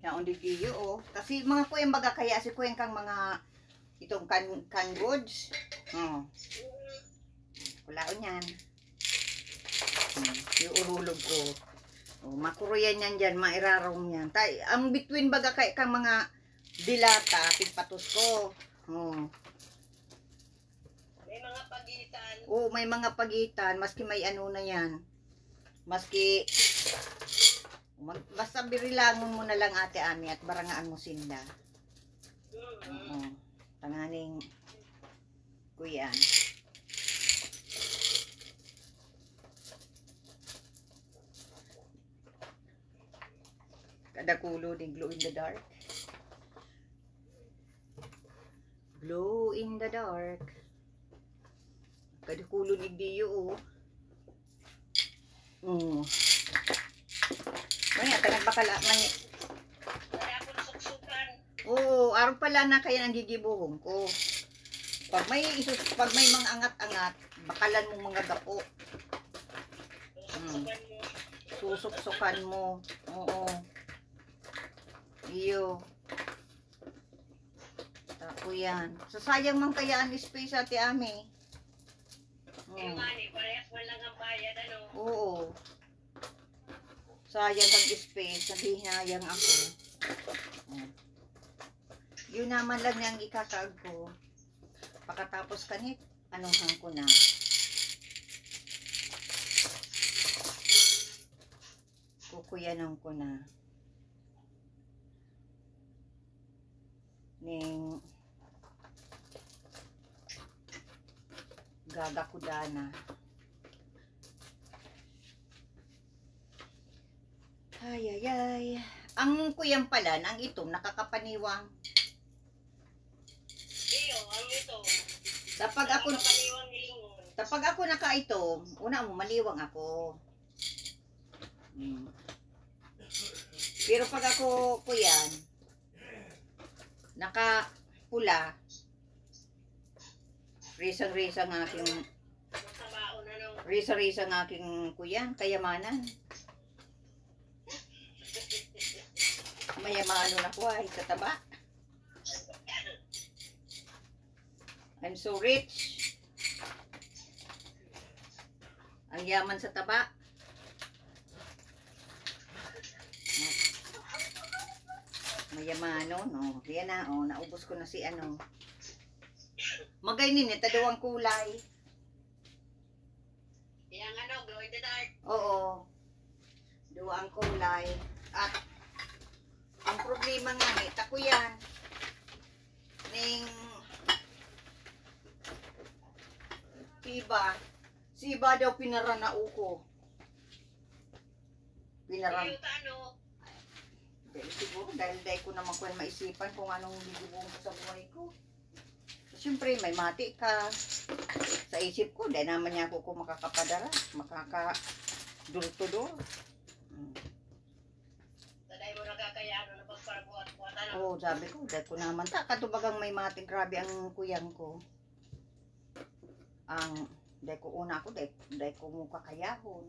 Yaon di kiyo oh. Kasi mga kuweng baga kaya si kuweng kang mga itong can goods. Oh. Kulaon yan. Yung urulog ko. Oh, makuruyan yan dyan, mairarong yan. Ang between baga kay kang mga dilata, pigpatos ko. Oh. May mga pagitan. Oo, may mga pagitan. Maski may ano na yan. Maski basta birilangon mo na lang ate Ami at barangaan mo sinda. Oo. Tanganing kuyan. Kada kulo din glow in the dark. Glow in the dark. Kada kulo ni Dio oh. Maya, tanag bakala man. Kaya ako suksukan. Oo, araw pala na kaya nang gigibuhong ko. Pag may mga angat-angat, bakalan mo mga gapo. Susuksukan mo. Susuksukan mo. Oo. Iyo. Tako yan. Sasayang man kaya ang space ate Ami. Yung mani, parehas man lang ang bayad, ano? Oo. Sayang ang space. Nahihinayang ako. Yun naman lang niyang ikakaag ko. Pagkatapos kanit, anong hang ko na. Kukuyanan ko na. Ning gagakudana. Ay, ay, ay. Ang kuyang pala, ang itom, nakakapaniwang. Iyo, ang ito. Kapag ako nakaitom, una mo, maliwang ako. Pero pag ako kuyan, nakapula, risa-risa ng aking kuyan, kayamanan. Mayamano na ko ay sa taba. I'm so rich. Ang yaman sa taba. Mayamano, no. Yan na, oh, naubos ko na si ano. Magaynin ito daw ang kulay. Yang ano, glow in the dark. Oo. Daw ang kulay. At ang problema nga ni, tako yan. Ning Siba daw pinaranao ko. Iyo, ano? Dahil siguro, dahil ko naman ko maisipan kung anong bibigong ko sa buhay ko. So, siyempre, may mati ka. Sa isip ko, dahil naman niya ako makakapadara. Makaka-dur-to-dur. Dahil mo nakakayano na pagparabuhat-buhat, ano? Oo, sabi ko, dahil ko naman. Katubagang may mati, grabe ang kuyang ko. Dahil ko una ako, dahil ko mukha kayahon.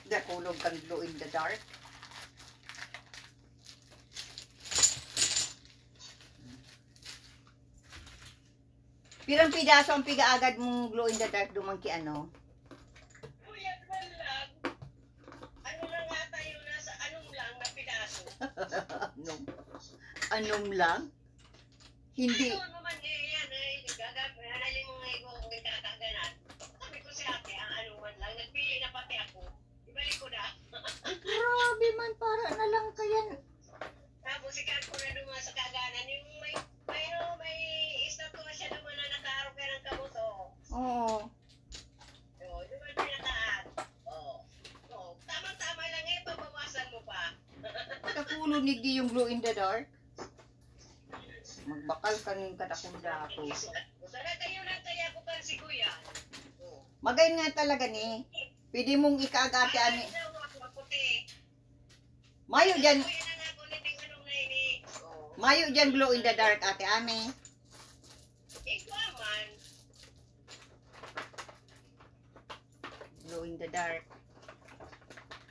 Dahil kulog kang glow in the dark. Pirang pidaso ang pigaagad mong glow in the dark dumangki ano? Kuya, man lang. Ano lang nga tayo nasa anong lang na pidaso? Anom lang? Hindi. Ano naman yan ay gagawin mo nga ikaw kung kakaganan. Sabi ko si ate, ang anuman lang, nagpili na pati ako. Ibalik ko na. Grabe man, para na lang kayan. Tapos ikat ko na dumaan sa kaganan. Yung may stop ko na siya naman na nakaarap ka ng kabuto. Oo. Oo, dumaan pinataan. Oo. Tama-tama lang eh, pabawasan mo pa. Kapulo ni di yung glow in the dark. Magbakal kaning kadakunda ako. Sana kayo lang kaya ko kan si kuya. Magayon nga talaga ni. Pwede mong ikaagate ani. Mayo dyan. Mayo dyan glow in the dark ate Ami. Ikaw man. Glow in the dark.